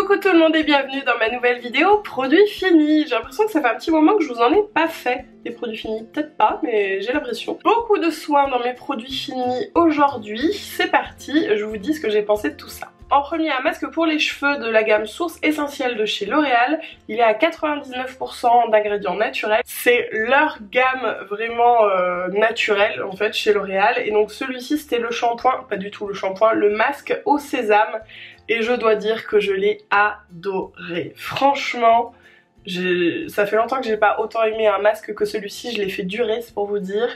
Coucou tout le monde et bienvenue dans ma nouvelle vidéo produits finis. J'ai l'impression que ça fait un petit moment que je vous en ai pas fait des produits finis, peut-être pas mais j'ai l'impression. Beaucoup de soins dans mes produits finis aujourd'hui, c'est parti, je vous dis ce que j'ai pensé de tout ça. En premier, un masque pour les cheveux de la gamme Source Essentielle de chez L'Oréal. Il est à 99% d'ingrédients naturels. C'est leur gamme vraiment naturelle en fait chez L'Oréal. Et donc celui-ci c'était le shampoing, pas du tout le shampoing, le masque au sésame. Et je dois dire que je l'ai adoré. Franchement, ça fait longtemps que j'ai pas autant aimé un masque que celui-ci, je l'ai fait durer, c'est pour vous dire.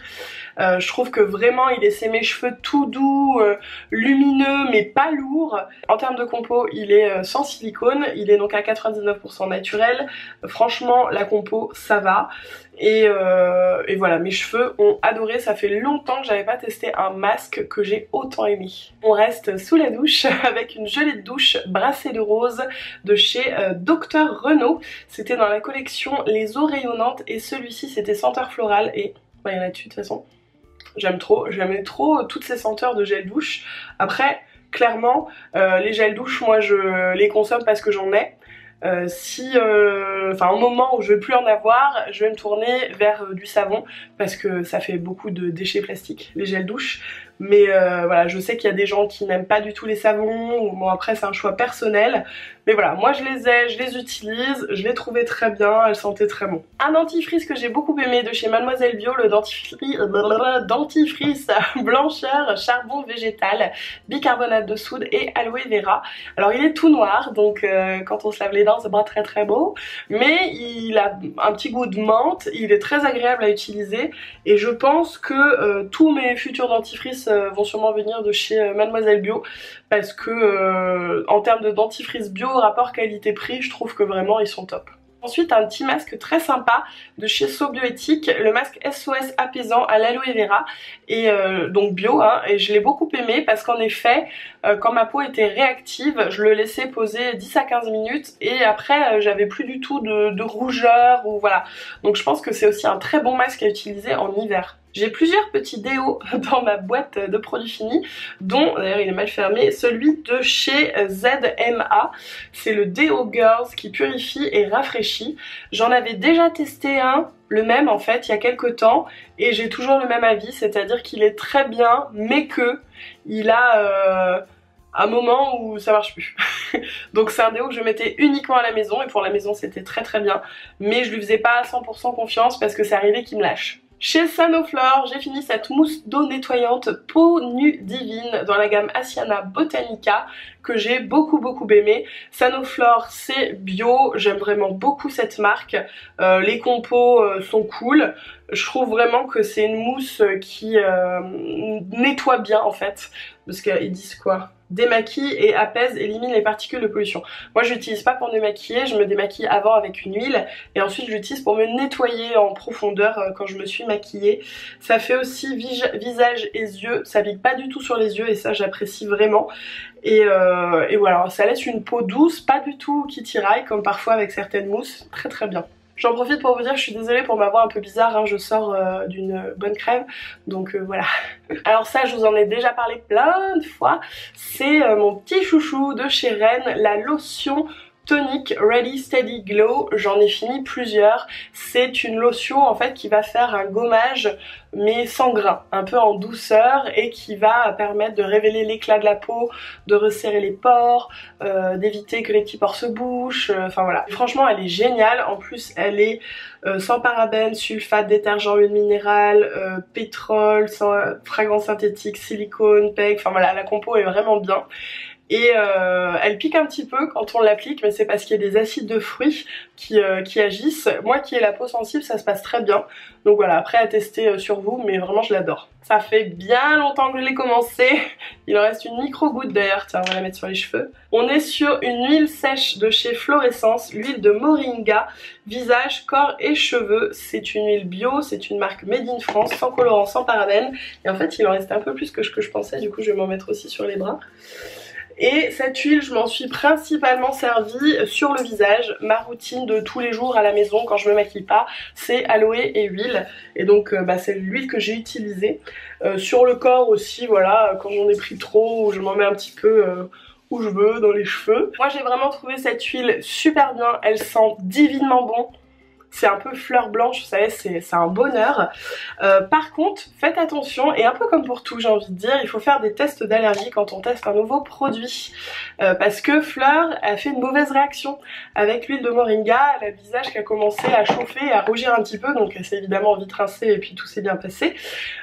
Je trouve que vraiment il laissait mes cheveux tout doux, lumineux mais pas lourd. En termes de compo, il est sans silicone, il est donc à 99% naturel. Franchement, la compo, ça va. Et voilà, mes cheveux ont adoré, ça fait longtemps que j'avais pas testé un masque que j'ai autant aimé. On reste sous la douche avec une gelée de douche brassée de rose de chez Dr Renaud. C'était dans la collection Les eaux rayonnantes et celui-ci c'était senteur florale et bah, il y en a dessus de toute façon. J'aime trop toutes ces senteurs de gel douche. Après, clairement, les gels douche, moi je les consomme parce que j'en ai. Enfin, au moment où je vais plus en avoir, je vais me tourner vers du savon parce que ça fait beaucoup de déchets plastiques, les gels douche. Mais voilà, je sais qu'il y a des gens qui n'aiment pas du tout les savons, ou bon après c'est un choix personnel. Mais voilà, moi je les ai, je les utilise, je les trouvais très bien, elles sentaient très bon. Un dentifrice que j'ai beaucoup aimé de chez Mademoiselle Bio, le dentifrice blancheur charbon végétal, bicarbonate de soude et aloe vera. Alors il est tout noir, donc quand on se lave les dents c'est pas très beau, mais il a un petit goût de menthe, il est très agréable à utiliser et je pense que tous mes futurs dentifrices vont sûrement venir de chez Mademoiselle Bio parce que en termes de dentifrice bio rapport qualité-prix, je trouve que vraiment ils sont top. Ensuite, un petit masque très sympa de chez So Bioéthique, le masque SOS apaisant à l'aloe vera et donc bio, hein, et je l'ai beaucoup aimé parce qu'en effet quand ma peau était réactive, je le laissais poser 10 à 15 minutes et après j'avais plus du tout de rougeur ou voilà. Donc je pense que c'est aussi un très bon masque à utiliser en hiver. J'ai plusieurs petits déos dans ma boîte de produits finis, dont, d'ailleurs il est mal fermé, celui de chez ZMA. C'est le Déo Girls qui purifie et rafraîchit. J'en avais déjà testé un, le même en fait, il y a quelques temps, et j'ai toujours le même avis, c'est-à-dire qu'il est très bien, mais que il a un moment où ça marche plus. Donc c'est un déo que je mettais uniquement à la maison, et pour la maison c'était très bien, mais je lui faisais pas à 100% confiance parce que c'est arrivé qu'il me lâche. Chez Sanoflore, j'ai fini cette mousse d'eau nettoyante peau nue divine dans la gamme Asiana Botanica que j'ai beaucoup aimé. Sanoflore c'est bio, j'aime vraiment beaucoup cette marque, les compos sont cool. Je trouve vraiment que c'est une mousse qui nettoie bien en fait, parce qu'ils disent quoi ? Démaquille et apaise, élimine les particules de pollution. Moi je l'utilise pas pour me démaquiller, je me démaquille avant avec une huile et ensuite je l'utilise pour me nettoyer en profondeur quand je me suis maquillée. Ça fait aussi visage et yeux, ça pique pas du tout sur les yeux et ça j'apprécie vraiment. Et voilà, ça laisse une peau douce, pas du tout qui tiraille comme parfois avec certaines mousses, très bien. J'en profite pour vous dire que je suis désolée pour ma voix un peu bizarre, hein, je sors d'une bonne crève, donc voilà. Alors ça, je vous en ai déjà parlé plein de fois, c'est mon petit chouchou de chez Rennes, la lotion tonique Ready Steady Glow. J'en ai fini plusieurs. C'est une lotion en fait qui va faire un gommage mais sans grain, un peu en douceur et qui va permettre de révéler l'éclat de la peau, de resserrer les pores, d'éviter que les petits pores se bouchent, enfin voilà. Franchement elle est géniale, en plus elle est sans parabènes, sulfate, détergent, huile minérale, pétrole, sans fragrance synthétique, silicone, PEG, enfin voilà, la compo est vraiment bien. Et elle pique un petit peu quand on l'applique, mais c'est parce qu'il y a des acides de fruits qui agissent. Moi qui ai la peau sensible, ça se passe très bien. Donc voilà, après à tester sur vous, mais vraiment je l'adore. Ça fait bien longtemps que je l'ai commencé. Il en reste une micro goutte d'ailleurs, tiens on va la mettre sur les cheveux. On est sur une huile sèche de chez Florescence, l'huile de Moringa, visage, corps et cheveux. C'est une huile bio, c'est une marque Made in France, sans colorant, sans parabènes. Et en fait il en reste un peu plus que ce que je pensais, du coup je vais m'en mettre aussi sur les bras. Et cette huile, je m'en suis principalement servie sur le visage. Ma routine de tous les jours à la maison quand je me maquille pas, c'est aloe et huile. Et donc c'est l'huile que j'ai utilisée. Sur le corps aussi, voilà, quand j'en ai pris trop, je m'en mets un petit peu où je veux, dans les cheveux. Moi j'ai vraiment trouvé cette huile super bien, elle sent divinement bon. C'est un peu fleur blanche, vous savez, c'est un bonheur. Par contre, faites attention, et un peu comme pour tout, j'ai envie de dire, il faut faire des tests d'allergie quand on teste un nouveau produit. Parce que Fleur a fait une mauvaise réaction avec l'huile de moringa, elle a le visage qui a commencé à chauffer et à rougir un petit peu, donc elle s'est évidemment vite rincée et puis tout s'est bien passé.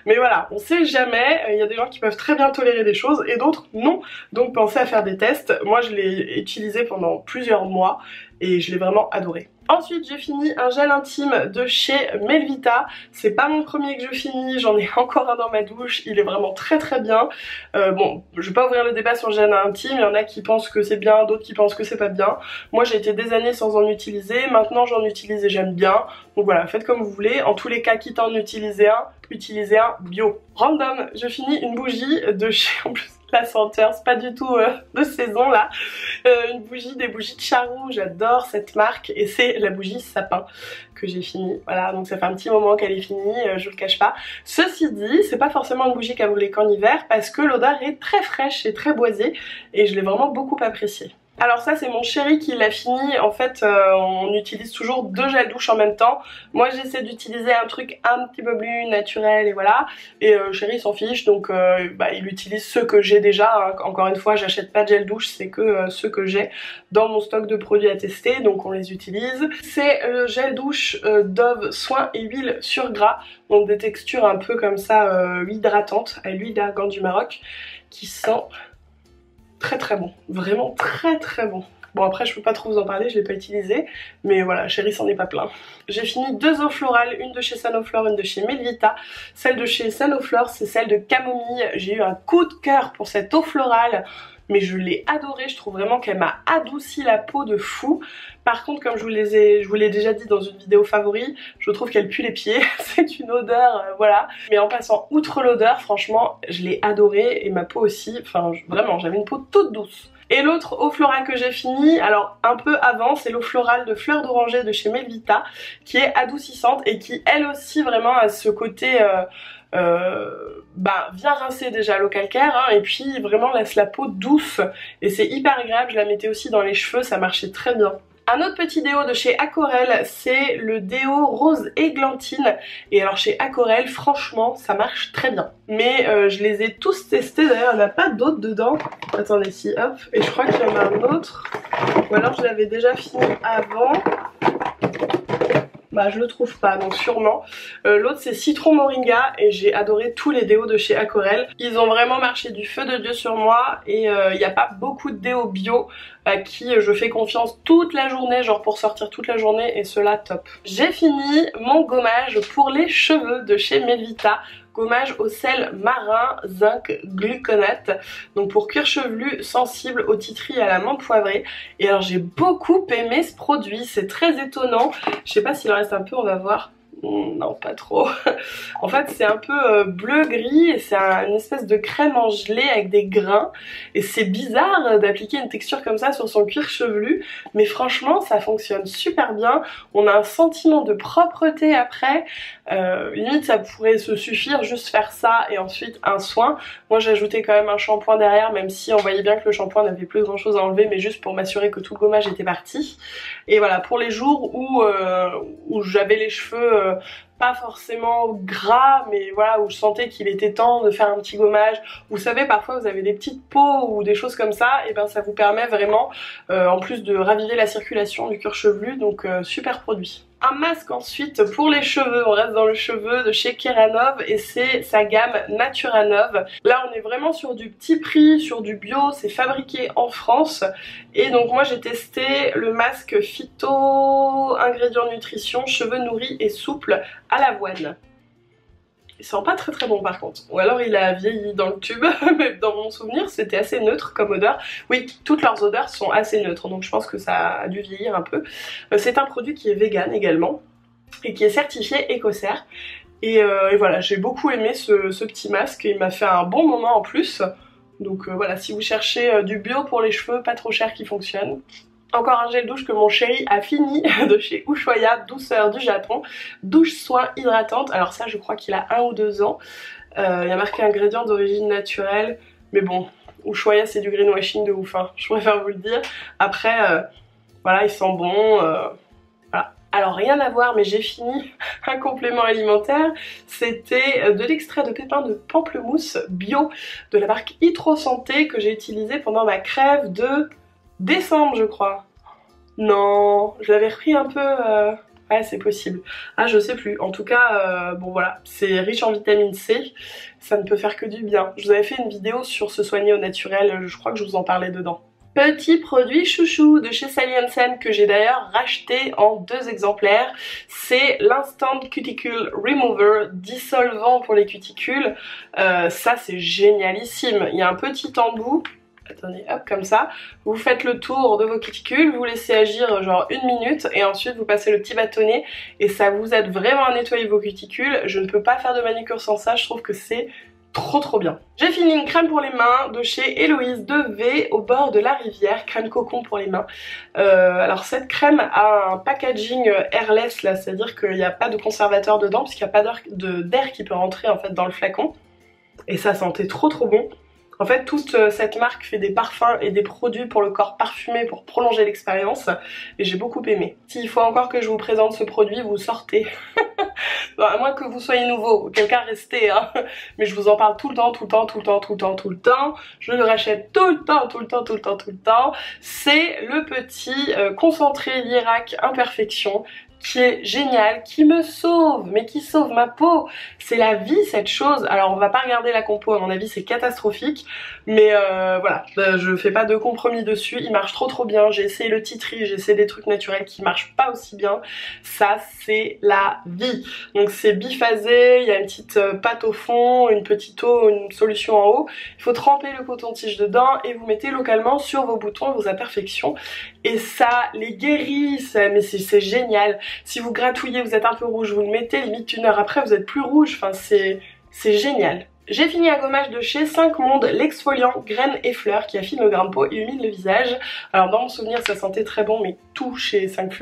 Mais voilà, on sait jamais, il y a des gens qui peuvent très bien tolérer des choses et d'autres non, donc pensez à faire des tests. Moi je l'ai utilisé pendant plusieurs mois et je l'ai vraiment adoré. Ensuite j'ai fini un gel intime de chez Melvita, c'est pas mon premier que je finis, j'en ai encore un dans ma douche, il est vraiment très très bien. Bon, je vais pas ouvrir le débat sur le gel intime, il y en a qui pensent que c'est bien, d'autres qui pensent que c'est pas bien. Moi j'ai été des années sans en utiliser, maintenant j'en utilise et j'aime bien. Donc voilà, faites comme vous voulez, en tous les cas quitte à en utiliser un, utilisez un bio. Random, je finis une bougie de chez, en plus la senteur, c'est pas du tout de saison là, des bougies de Charou, j'adore cette marque et c'est la bougie sapin que j'ai fini. Voilà, donc ça fait un petit moment qu'elle est finie, je vous le cache pas. Ceci dit, c'est pas forcément une bougie qu'à brûler qu'en hiver parce que l'odeur est très fraîche et très boisée et je l'ai vraiment beaucoup appréciée. Alors ça c'est mon chéri qui l'a fini, en fait on utilise toujours 2 gels douche en même temps. Moi j'essaie d'utiliser un truc un petit peu plus naturel et voilà. Et chéri s'en fiche donc il utilise ceux que j'ai déjà, hein. Encore une fois j'achète pas de gel douche, c'est que ceux que j'ai dans mon stock de produits à tester, donc on les utilise. C'est le gel douche Dove soin et huile sur gras, donc des textures un peu comme ça hydratantes à l'huile d'argan du Maroc qui sent très très bon, vraiment très très bon. Bon après je peux pas trop vous en parler, je l'ai pas utilisé, mais voilà, chéri s'en est pas plein. J'ai fini 2 eaux florales, une de chez Sanoflore, une de chez Melvita. Celle de chez Sanoflore c'est celle de camomille, j'ai eu un coup de cœur pour cette eau florale, mais je l'ai adorée, je trouve vraiment qu'elle m'a adouci la peau de fou. Par contre comme je vous l'ai déjà dit dans une vidéo favori, je trouve qu'elle pue les pieds, c'est une odeur, voilà. Mais en passant outre l'odeur, franchement je l'ai adorée et ma peau aussi, enfin vraiment j'avais une peau toute douce. Et l'autre eau florale que j'ai fini, alors un peu avant, c'est l'eau florale de fleur d'oranger de chez Melvita, qui est adoucissante et qui elle aussi vraiment a ce côté vient rincer déjà l'eau calcaire hein, et puis vraiment laisse la peau douce et c'est hyper agréable, je la mettais aussi dans les cheveux, ça marchait très bien. Un autre petit déo de chez Aquarelle, c'est le déo rose églantine. Et alors chez Aquarelle, franchement, ça marche très bien. Mais je les ai tous testés, d'ailleurs il n'y en a pas d'autres dedans. Attendez, si, hop, et je crois qu'il y en a un autre. Ou alors je l'avais déjà fini avant. Bah je le trouve pas, donc sûrement. L'autre c'est citron moringa et j'ai adoré tous les déos de chez Aquarelle. Ils ont vraiment marché du feu de Dieu sur moi et il n'y a pas beaucoup de déos bio à qui je fais confiance toute la journée, genre pour sortir toute la journée et cela top. J'ai fini mon gommage pour les cheveux de chez Melvita. Gommage au sel marin, zinc, gluconate, donc pour cuir chevelu sensible au titri et à la menthe poivrée. Et alors j'ai beaucoup aimé ce produit, c'est très étonnant, je sais pas s'il en reste un peu, on va voir. Non pas trop. En fait c'est un peu bleu-gris et c'est une espèce de crème en gelée avec des grains et c'est bizarre d'appliquer une texture comme ça sur son cuir chevelu mais franchement ça fonctionne super bien, on a un sentiment de propreté après, limite ça pourrait se suffire juste faire ça et ensuite un soin. Moi j'ai ajouté quand même un shampoing derrière même si on voyait bien que le shampoing n'avait plus grand chose à enlever mais juste pour m'assurer que tout le gommage était parti. Et voilà, pour les jours où j'avais les cheveux pas forcément gras mais voilà où je sentais qu'il était temps de faire un petit gommage, vous savez parfois vous avez des petites peaux ou des choses comme ça, et ben ça vous permet vraiment en plus de raviver la circulation du cuir chevelu, donc super produit. Un masque ensuite pour les cheveux, on reste dans le cheveu de chez Keranov et c'est sa gamme Naturanov. Là on est vraiment sur du petit prix, sur du bio, c'est fabriqué en France. Et donc moi j'ai testé le masque Phyto ingrédients nutrition, cheveux nourris et souples à l'avoine. Il sent pas très très bon par contre, ou alors il a vieilli dans le tube, mais dans mon souvenir c'était assez neutre comme odeur. Oui, toutes leurs odeurs sont assez neutres, donc je pense que ça a dû vieillir un peu. C'est un produit qui est vegan également, et qui est certifié Écocert. Et voilà, j'ai beaucoup aimé ce petit masque, il m'a fait un bon moment en plus. Donc voilà, si vous cherchez du bio pour les cheveux, pas trop cher qui fonctionne. Encore un gel douche que mon chéri a fini de chez Ushuaïa, douceur du Japon. Douche soin hydratante. Alors ça je crois qu'il a 1 ou 2 ans. Il y a marqué ingrédients d'origine naturelle. Mais bon, Ushuaïa c'est du greenwashing de ouf, hein, je préfère vous le dire. Après, voilà, il sent bon, voilà. Alors rien à voir, mais j'ai fini un complément alimentaire, c'était de l'extrait de pépins de pamplemousse bio de la marque Hydro Santé que j'ai utilisé pendant ma crève de décembre je crois. Non, je l'avais repris un peu... Ouais, c'est possible. Ah, je sais plus. En tout cas, bon voilà, c'est riche en vitamine C. Ça ne peut faire que du bien. Je vous avais fait une vidéo sur se soigner au naturel, je crois que je vous en parlais dedans. Petit produit chouchou de chez Sally Hansen que j'ai d'ailleurs racheté en 2 exemplaires. C'est l'Instant Cuticle Remover dissolvant pour les cuticules. Ça c'est génialissime. Il y a un petit embout. Attendez, hop, comme ça, vous faites le tour de vos cuticules, vous laissez agir genre 1 minute et ensuite vous passez le petit bâtonnet et ça vous aide vraiment à nettoyer vos cuticules. Je ne peux pas faire de manucure sans ça, je trouve que c'est trop bien. J'ai fini une crème pour les mains de chez Héloïse de V au bord de la rivière, crème cocon pour les mains. Alors cette crème a un packaging airless là, c'est-à-dire qu'il n'y a pas de conservateur dedans puisqu'il n'y a pas d'air qui peut rentrer en fait dans le flacon. Et ça sentait trop bon. En fait, toute cette marque fait des parfums et des produits pour le corps parfumé pour prolonger l'expérience et j'ai beaucoup aimé. S'il faut encore que je vous présente ce produit, vous sortez. Bon, à moins que vous soyez nouveau, auquel cas restez, hein. Mais je vous en parle tout le temps. Je le rachète tout le temps. C'est le petit concentré Lirac Imperfection qui est génial, qui me sauve, mais qui sauve ma peau. C'est la vie cette chose. Alors on va pas regarder la compo, à mon avis c'est catastrophique, mais voilà, je fais pas de compromis dessus, il marche trop bien. J'ai essayé le tea tree, j'ai essayé des trucs naturels qui marchent pas aussi bien. Ça c'est la vie. Donc c'est biphasé, il y a une petite pâte au fond, une petite eau, une solution en haut. Il faut tremper le coton-tige dedans et vous mettez localement sur vos boutons, vos imperfections. Et ça les guérit, mais c'est génial. Si vous gratouillez, vous êtes un peu rouge, vous le mettez, limite 1 heure après, vous êtes plus rouge. Enfin, c'est génial. J'ai fini un gommage de chez 5 Mondes, l'exfoliant graines et fleurs qui affine le grain de peau et humide le visage. Alors dans mon souvenir, ça sentait très bon, mais tout chez 5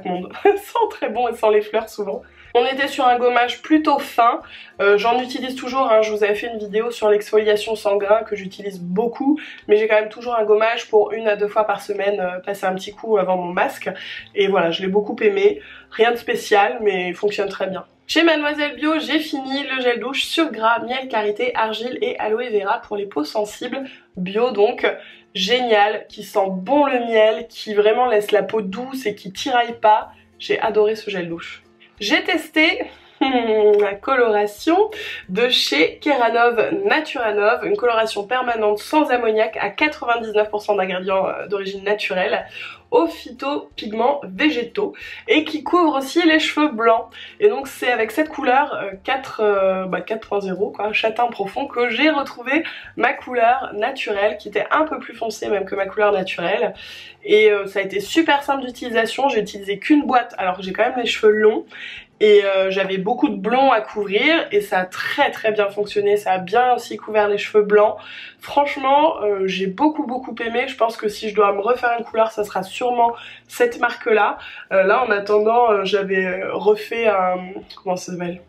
Mondes sent très bon et sent les fleurs souvent. On était sur un gommage plutôt fin, j'en utilise toujours, hein, je vous avais fait une vidéo sur l'exfoliation sans grain que j'utilise beaucoup, mais j'ai quand même toujours un gommage pour 1 à 2 fois par semaine, passer un petit coup avant mon masque, et voilà, je l'ai beaucoup aimé, rien de spécial, mais il fonctionne très bien. Chez Mademoiselle Bio, j'ai fini le gel douche sur gras, miel, karité, argile et aloe vera pour les peaux sensibles, bio donc, génial, qui sent bon le miel, qui vraiment laisse la peau douce et qui tiraille pas, j'ai adoré ce gel douche. J'ai testé la coloration de chez Keranov Naturanov, une coloration permanente sans ammoniac à 99% d'ingrédients d'origine naturelle, aux phytopigments végétaux et qui couvre aussi les cheveux blancs. Et donc c'est avec cette couleur 4.0 quoi, châtain profond, que j'ai retrouvé ma couleur naturelle qui était un peu plus foncée même que ma couleur naturelle. Et ça a été super simple d'utilisation, j'ai utilisé qu'une boîte alors que j'ai quand même les cheveux longs. Et j'avais beaucoup de blond à couvrir et ça a très bien fonctionné, ça a bien aussi couvert les cheveux blancs. Franchement j'ai beaucoup aimé, je pense que si je dois me refaire une couleur ça sera sûrement cette marque là. Là en attendant j'avais refait un... comment ça s'appelle?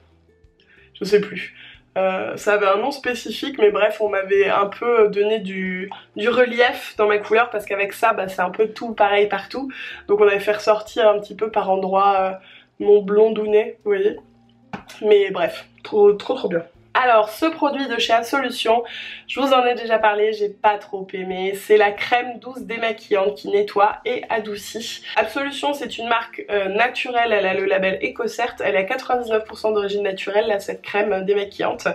Je sais plus. Ça avait un nom spécifique mais bref on m'avait un peu donné du relief dans ma couleur parce qu'avec ça bah, c'est un peu tout pareil partout. Donc on avait fait ressortir un petit peu par endroits mon blondounet, vous voyez. Mais bref, trop bien. Alors ce produit de chez Absolution, je vous en ai déjà parlé, j'ai pas trop aimé. C'est la crème douce démaquillante qui nettoie et adoucit. Absolution c'est une marque naturelle, elle a le label EcoCert, elle est à 99% d'origine naturelle là, cette crème démaquillante.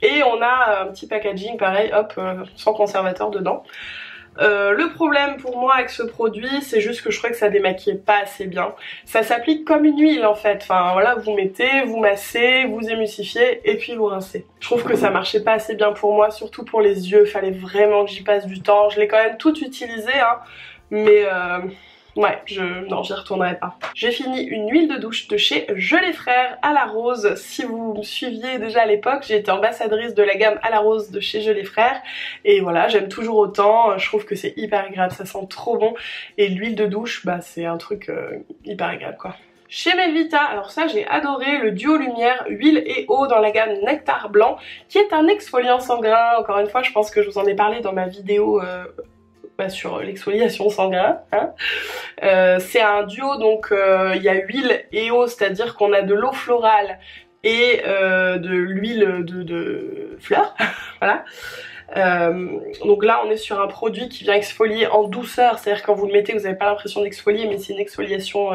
Et on a un petit packaging pareil, hop, sans conservateur dedans. Le problème pour moi avec ce produit c'est juste que je trouvais que ça démaquillait pas assez bien. Ça s'applique comme une huile en fait, enfin voilà, vous mettez, vous massez, vous émulsifiez et puis vous rincez. Je trouve que ça marchait pas assez bien pour moi, surtout pour les yeux, fallait vraiment que j'y passe du temps. Je l'ai quand même tout utilisé hein, mais ouais, non, j'y retournerai pas. J'ai fini une huile de douche de chez Gelée Frères à la rose. Si vous me suiviez déjà à l'époque, j'ai été ambassadrice de la gamme à la rose de chez Gelée Frères. Et voilà, j'aime toujours autant. Je trouve que c'est hyper agréable, ça sent trop bon. Et l'huile de douche, bah c'est un truc hyper agréable quoi. Chez Melvita, alors ça j'ai adoré le duo lumière huile et eau dans la gamme Nectar Blanc, qui est un exfoliant sans grain. Encore une fois, je pense que je vous en ai parlé dans ma vidéo sur l'exfoliation sans grain, hein. C'est un duo, donc il y a huile et eau, c'est-à-dire qu'on a de l'eau florale et de l'huile de fleurs, voilà. Donc là on est sur un produit qui vient exfolier en douceur, c'est-à-dire quand vous le mettez vous n'avez pas l'impression d'exfolier, mais c'est une exfoliation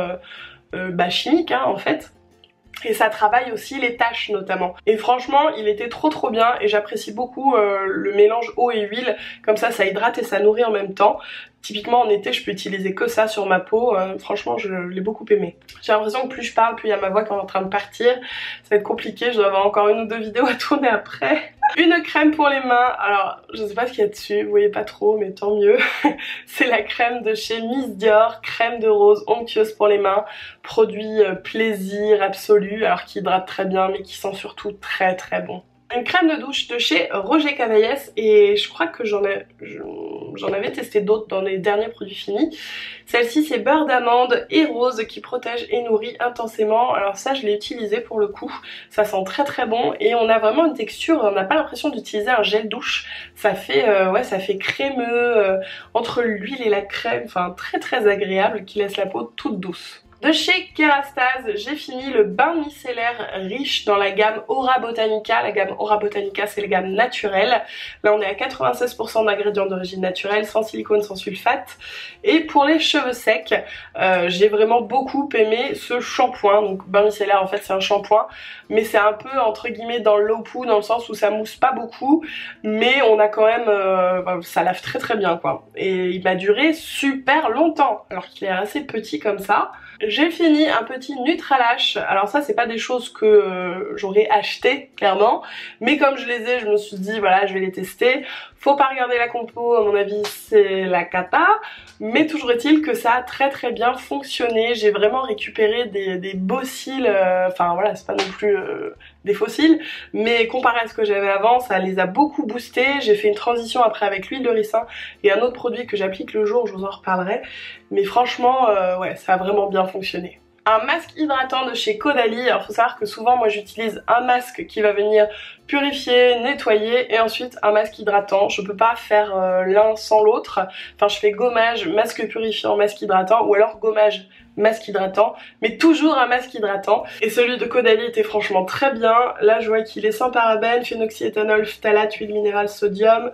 chimique, hein, en fait. Et ça travaille aussi les taches notamment. Et franchement il était trop bien et j'apprécie beaucoup le mélange eau et huile. Comme ça hydrate et ça nourrit en même temps. Typiquement en été je peux utiliser que ça sur ma peau, franchement je l'ai beaucoup aimé. J'ai l'impression que plus je parle, plus il y a ma voix qui est en train de partir. Ça va être compliqué, je dois avoir encore 1 ou 2 vidéos à tourner après. Une crème pour les mains, alors je sais pas ce qu'il y a dessus, vous voyez pas trop mais tant mieux. C'est la crème de chez Miss Dior, crème de rose onctueuse pour les mains. Produit plaisir absolu, alors qui hydrate très bien mais qui sent surtout très bon. Une crème de douche de chez Roger Cavaillès et je crois que j'en avais testé d'autres dans les derniers produits finis. Celle-ci c'est beurre d'amande et rose qui protège et nourrit intensément. Alors ça je l'ai utilisé pour le coup, ça sent très bon et on a vraiment une texture, on n'a pas l'impression d'utiliser un gel douche. Ça fait ça fait crémeux entre l'huile et la crème, enfin très agréable qui laisse la peau toute douce. De chez Kerastase, j'ai fini le bain micellaire riche dans la gamme Aura Botanica. La gamme Aura Botanica, c'est la gamme naturelle. Là, on est à 96% d'ingrédients d'origine naturelle, sans silicone, sans sulfate. Et pour les cheveux secs, j'ai vraiment beaucoup aimé ce shampoing. Donc, bain micellaire, en fait, c'est un shampoing. Mais c'est un peu, entre guillemets, dans le low poo, dans le sens où ça mousse pas beaucoup. Mais on a quand même... ça lave très bien, quoi. Et il m'a duré super longtemps, alors qu'il est assez petit comme ça. J'ai fini un petit Nutralash. Alors ça c'est pas des choses que j'aurais acheté clairement, mais comme je les ai, je me suis dit voilà je vais les tester. Faut pas regarder la compo, à mon avis c'est la cata, mais toujours est-il que ça a très bien fonctionné. J'ai vraiment récupéré des beaux cils, enfin voilà c'est pas non plus des faux cils, mais comparé à ce que j'avais avant ça les a beaucoup boostés. J'ai fait une transition après avec l'huile de ricin et un autre produit que j'applique le jour, je vous en reparlerai, mais franchement ouais ça a vraiment bien fonctionné. Un masque hydratant de chez Caudalie. Alors faut savoir que souvent moi j'utilise un masque qui va venir purifier, nettoyer et ensuite un masque hydratant. Je peux pas faire l'un sans l'autre. Enfin je fais gommage, masque purifiant, masque hydratant ou alors gommage, masque hydratant, mais toujours un masque hydratant. Et celui de Caudalie était franchement très bien. Là je vois qu'il est sans parabènes, phénoxyéthanol, phtalate, huile minérale, sodium.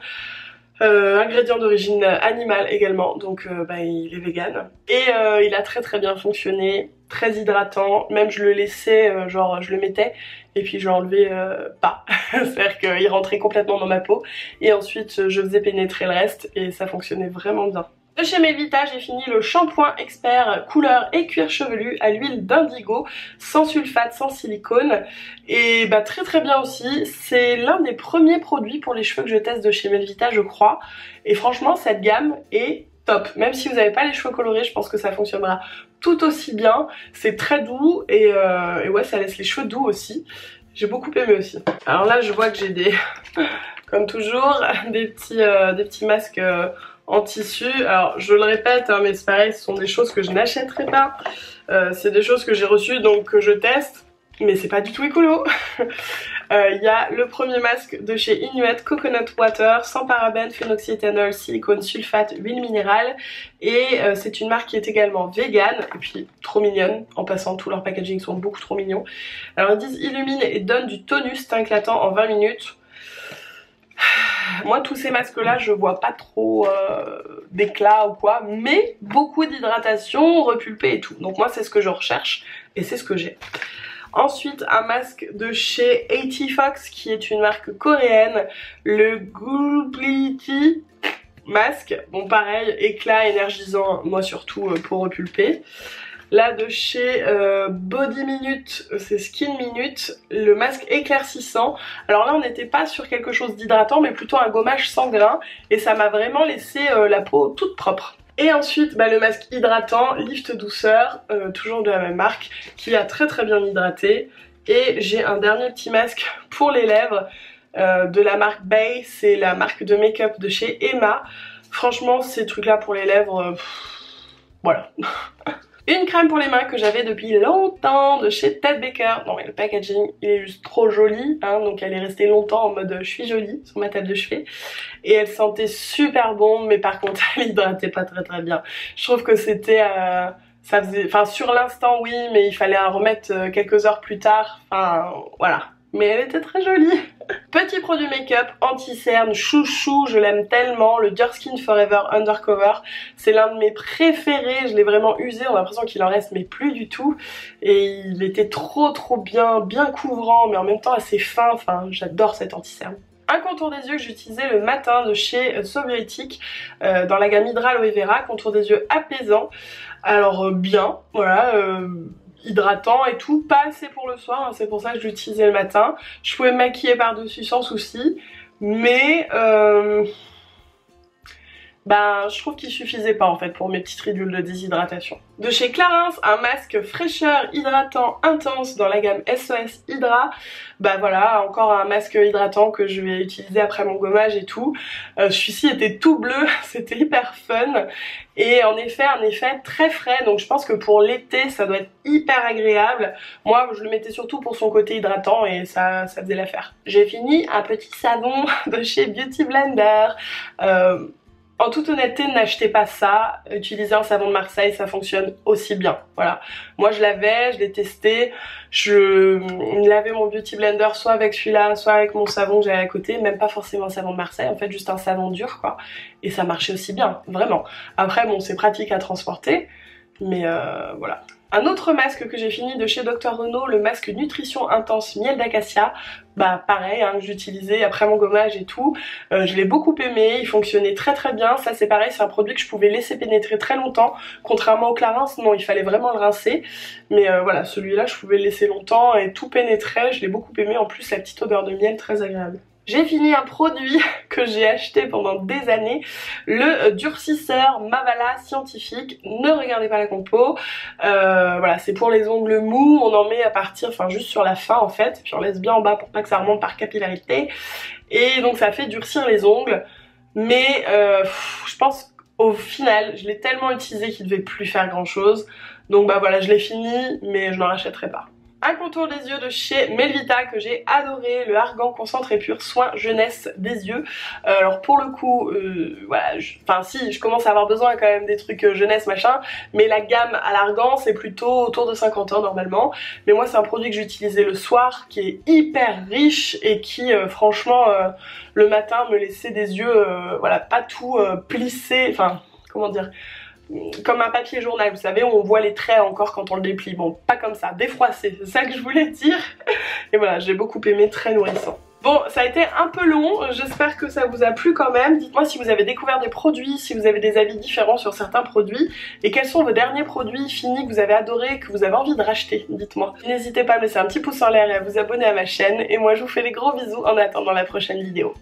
Ingrédients d'origine animale également, donc il est vegan. Et il a très bien fonctionné, très hydratant, même je le laissais, genre je le mettais et puis je l'enlevais pas, c'est-à-dire qu'il rentrait complètement dans ma peau et ensuite je faisais pénétrer le reste et ça fonctionnait vraiment bien. De chez Melvita, j'ai fini le shampoing expert couleur et cuir chevelu à l'huile d'indigo, sans sulfate, sans silicone. Et très bien aussi. C'est l'un des premiers produits pour les cheveux que je teste de chez Melvita, je crois. Et franchement, cette gamme est top. Même si vous n'avez pas les cheveux colorés, je pense que ça fonctionnera tout aussi bien. C'est très doux et ouais, ça laisse les cheveux doux aussi. J'ai beaucoup aimé aussi. Alors là, je vois que j'ai des, comme toujours, des petits masques en tissu. Alors je le répète hein, mais c'est pareil, ce sont des choses que je n'achèterai pas, c'est des choses que j'ai reçues donc que je teste, mais c'est pas du tout écolo. Il y a le premier masque de chez Inuit Coconut Water, sans parabènes, phénoxyéthanol, silicone, sulfate, huile minérale, et c'est une marque qui est également vegan et puis trop mignonne. En passant, tous leurs packaging sont beaucoup trop mignons. Alors ils disent illumine et donne du tonus teint éclatant en 20 minutes. Moi tous ces masques là je vois pas trop d'éclat ou quoi, mais beaucoup d'hydratation, repulpé et tout. Donc moi c'est ce que je recherche et c'est ce que j'ai. Ensuite un masque de chez 80 Fox qui est une marque coréenne, le Gulplity masque. Bon pareil, éclat énergisant, moi surtout pour repulper. Là de chez Body Minute, c'est Skin Minute, le masque éclaircissant. Alors là on n'était pas sur quelque chose d'hydratant mais plutôt un gommage sans grain et ça m'a vraiment laissé la peau toute propre. Et ensuite le masque hydratant Lift Douceur, toujours de la même marque, qui a très bien hydraté. Et j'ai un dernier petit masque pour les lèvres de la marque Bay, c'est la marque de make-up de chez Emma. Franchement ces trucs là pour les lèvres, voilà. Une crème pour les mains que j'avais depuis longtemps de chez Ted Baker. Non mais le packaging il est juste trop joli, hein, donc elle est restée longtemps en mode je suis jolie sur ma table de chevet. Et elle sentait super bon, mais par contre elle hydratait pas très bien. Je trouve que c'était... ça faisait... Enfin sur l'instant oui, mais il fallait en remettre quelques heures plus tard. Enfin voilà. Mais elle était très jolie. Petit produit make-up anti-cerne chouchou, je l'aime tellement, le Your Skin Forever Undercover. C'est l'un de mes préférés, je l'ai vraiment usé, on a l'impression qu'il en reste mais plus du tout. Et il était trop bien couvrant mais en même temps assez fin, enfin j'adore cet anti-cerne. Un contour des yeux que j'utilisais le matin de chez So Beauty dans la gamme Hydra Aloe Vera, contour des yeux apaisant. Alors bien, voilà, hydratant et tout, pas assez pour le soir, hein, c'est pour ça que je l'utilisais le matin. Je pouvais me maquiller par-dessus sans souci, mais je trouve qu'il suffisait pas en fait pour mes petites ridules de déshydratation. De chez Clarins, un masque fraîcheur hydratant intense dans la gamme SOS Hydra. Bah voilà, encore un masque hydratant que je vais utiliser après mon gommage et tout. Celui-ci était tout bleu, c'était hyper fun. Et en effet, un effet très frais, donc je pense que pour l'été ça doit être hyper agréable. Moi je le mettais surtout pour son côté hydratant et ça faisait l'affaire. J'ai fini un petit savon de chez Beauty Blender. En toute honnêteté, n'achetez pas ça, utilisez un savon de Marseille, ça fonctionne aussi bien, voilà. Moi je l'avais, je l'ai testé, je lavais mon Beauty Blender soit avec celui-là, soit avec mon savon que j'avais à côté, même pas forcément un savon de Marseille, en fait juste un savon dur quoi. Et ça marchait aussi bien, vraiment. Après bon, c'est pratique à transporter, mais voilà. Un autre masque que j'ai fini de chez Dr Renault, le masque Nutrition Intense Miel d'Acacia. Bah pareil, hein, que j'utilisais après mon gommage et tout. Je l'ai beaucoup aimé, il fonctionnait très bien. Ça c'est pareil, c'est un produit que je pouvais laisser pénétrer très longtemps. Contrairement au Clarins, non, il fallait vraiment le rincer. Mais voilà, celui-là je pouvais le laisser longtemps et tout pénétrait. Je l'ai beaucoup aimé, en plus la petite odeur de miel très agréable. J'ai fini un produit que j'ai acheté pendant des années, le durcisseur Mavala Scientifique. Ne regardez pas la compo, voilà, c'est pour les ongles mous, on en met à partir, enfin juste sur la fin en fait, puis on laisse bien en bas pour pas que ça remonte par capillarité. Et donc ça fait durcir les ongles, mais je pense au final, je l'ai tellement utilisé qu'il devait plus faire grand chose. Donc bah voilà, je l'ai fini, mais je n'en rachèterai pas. Un contour des yeux de chez Melvita que j'ai adoré, le Argan Concentré Pur Soin Jeunesse des yeux. Alors pour le coup, voilà, enfin si, je commence à avoir besoin quand même des trucs jeunesse machin, mais la gamme à l'Argan c'est plutôt autour de 50 ans normalement. Mais moi c'est un produit que j'utilisais le soir, qui est hyper riche et qui franchement le matin me laissait des yeux, voilà, pas tout plissé, enfin comment dire, comme un papier journal, vous savez, où on voit les traits encore quand on le déplie. Bon, pas comme ça, défroissé, c'est ça que je voulais dire. Et voilà, j'ai beaucoup aimé, très nourrissant. Bon, ça a été un peu long, j'espère que ça vous a plu quand même. Dites-moi si vous avez découvert des produits, si vous avez des avis différents sur certains produits, et quels sont vos derniers produits finis que vous avez adorés, que vous avez envie de racheter, dites-moi. N'hésitez pas à me laisser un petit pouce en l'air et à vous abonner à ma chaîne, et moi je vous fais des gros bisous en attendant la prochaine vidéo.